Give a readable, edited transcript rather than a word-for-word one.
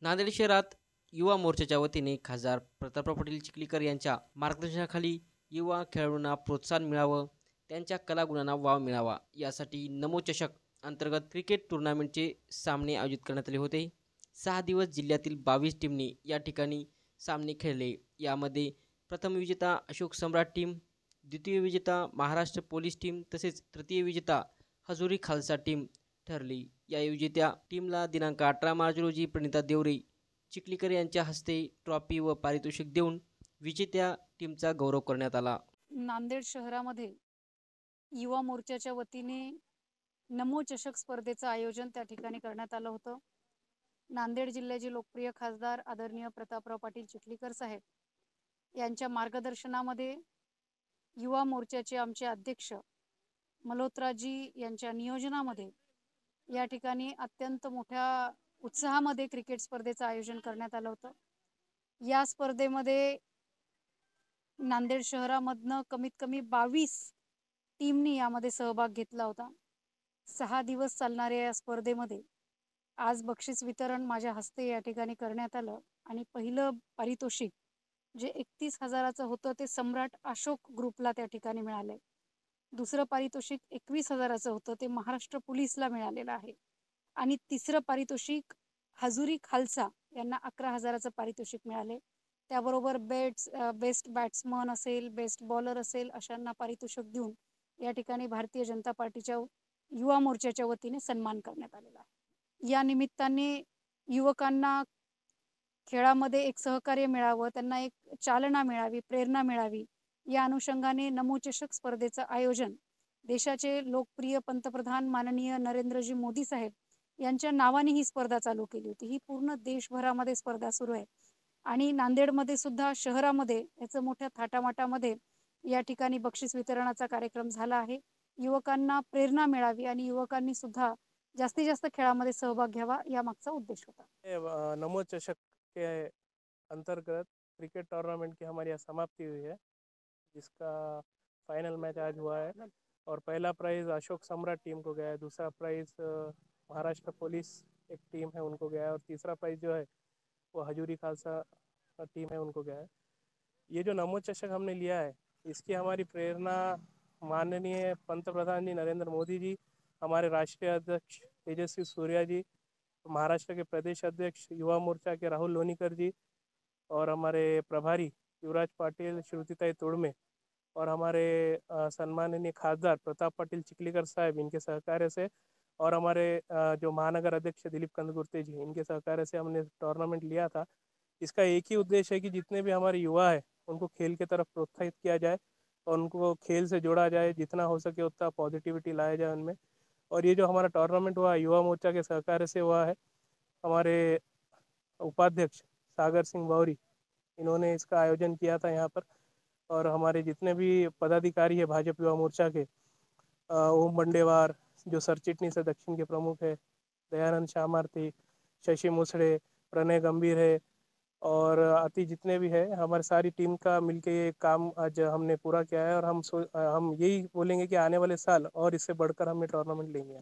नांदेड शहरात युवा मोर्चाच्या वतीने खासदार प्रतापराव पाटील चिखलीकर यांच्या मार्गदर्शनाखाली युवा खेळाडूंना प्रोत्साहन मिळावं, त्यांच्या कलागुणांना वाव मिळावा यासाठी नमो चषक अंतर्गत क्रिकेट टुर्नामेंटचे सामने आयोजित करण्यात आले होते. 6 दिवस जिल्ह्यातील 22 टीमने या ठिकाणी सामने खेळले. यामध्ये प्रथम विजेता अशोक सम्राट टीम, द्वितीय विजेता महाराष्ट्र पोलीस टीम तसेच तृतीय विजेता हजुरी खालसा टीम ठरली. या विजेत्या टीमला दिनांक 18 मार्च रोजी प्रणिता देवरे चिखलीकर यांच्या हस्ते ट्रॉफी व पारितोषिक देऊन विजेत्या टीमचा गौरव करण्यात आला. नांदेड शहरामध्ये युवा मोर्चाच्या वतीने नमो चषक स्पर्धेचं आयोजन त्या ठिकाणी करण्यात आलं होतं. नांदेड जिल्ह्याचे लोकप्रिय खासदार आदरणीय प्रतापराव पाटील चिखलीकर साहेब यांच्या मार्गदर्शनामध्ये युवा मोर्चाचे आमचे अध्यक्ष मल्होत्राजी यांच्या नियोजनामध्ये या ठिकाणी अत्यंत मोठ्या उत्साहामध्ये क्रिकेट स्पर्धेचं आयोजन करण्यात आलं होतं. या स्पर्धेमध्ये नांदेड शहरामधनं कमीत कमी 22 टीमनी यामध्ये सहभाग घेतला होता. 6 दिवस चालणाऱ्या या स्पर्धेमध्ये आज बक्षीस वितरण माझ्या हस्ते या ठिकाणी करण्यात आलं आणि पहिलं पारितोषिक जे 31,000चं होतं ते सम्राट अशोक ग्रुपला त्या ठिकाणी मिळाले. दुसरं पारितोषिक 21,000चं होतं ते महाराष्ट्र पोलीसला मिळालेलं आहे आणि तिसरं पारितोषिक हजुरी खालसा यांना 11,000चं पारितोषिक मिळाले. त्याबरोबर बेस्ट बॅट्समन असेल, बेस्ट बॉलर असेल अशांना पारितोषिक देऊन या ठिकाणी भारतीय जनता पार्टीच्या युवा मोर्चाच्या वतीने सन्मान करण्यात आलेला आहे. या निमित्ताने युवकांना खेळामध्ये एक सहकार्य मिळावं, त्यांना एक चालना मिळावी, प्रेरणा मिळावी या अनुषंगाने नमो चषक स्पर्धेचं आयोजन देशाचे लोकप्रिय पंतप्रधान माननीय नरेंद्रजी मोदी साहेब यांच्या नावाने ही स्पर्धा चालू केली होती. ही पूर्ण देशभरामध्ये स्पर्धा सुरू आहे आणि नांदेडमध्ये सुद्धा शहरामध्ये याचं मोठ्या थाटामाटामध्ये या ठिकाणी बक्षीस वितरणाचा कार्यक्रम झाला आहे. युवकांना प्रेरणा मिळावी आणि युवकांनी सुद्धा जास्तीत जास्त खेळामध्ये सहभाग घ्यावा या मागचा उद्देश होता. नमो चषक के अंतर्गत क्रिकेट टूर्नामेंट की हमारी यहाँ समाप्ति हुई है, जिसका फाइनल मैच आज हुआ है और पहला प्राइज़ अशोक सम्राट टीम को गया है, दूसरा प्राइज़ महाराष्ट्र पुलिस एक टीम है उनको गया है और तीसरा प्राइज़ जो है वो हजूरी खालसा टीम है उनको गया है. ये जो नमो चषक हमने लिया है इसकी हमारी प्रेरणा माननीय पंतप्रधान जी नरेंद्र मोदी जी, हमारे राष्ट्रीय अध्यक्ष तेजस्वी सूर्या जी, महाराष्ट्र के प्रदेश अध्यक्ष युवा मोर्चा के राहुल लोनीकर जी और हमारे प्रभारी युवराज पाटिल, श्रुतिताई तोड़मे और हमारे सम्माननीय खासदार प्रताप पाटिल चिखलीकर साहब इनके सहकार्य से और हमारे जो महानगर अध्यक्ष दिलीप कंदगुर्ते जी इनके सहकार्य से हमने टूर्नामेंट लिया था. इसका एक ही उद्देश्य है कि जितने भी हमारे युवा हैं उनको खेल की तरफ प्रोत्साहित किया जाए और उनको खेल से जोड़ा जाए, जितना हो सके उतना पॉजिटिविटी लाया जाए उनमें. और ये जो हमारा टूर्नामेंट हुआ युवा मोर्चा के सहकार्य से हुआ है. हमारे उपाध्यक्ष सागर सिंह बौरी इन्होंने इसका आयोजन किया था यहाँ पर और हमारे जितने भी पदाधिकारी है भाजपा युवा मोर्चा के, ओम बंडेवार जो सरचिटनी से दक्षिण के प्रमुख है, दयानंद शामार्थी, शशि मुसड़े, प्रणय गंभीर है और आती जितने भी है हमारी सारी टीम का मिलके ये काम आज हमने पूरा किया है और हम यही बोलेंगे कि आने वाले साल और इससे बढ़कर हम ये टूर्नामेंट लेंगे.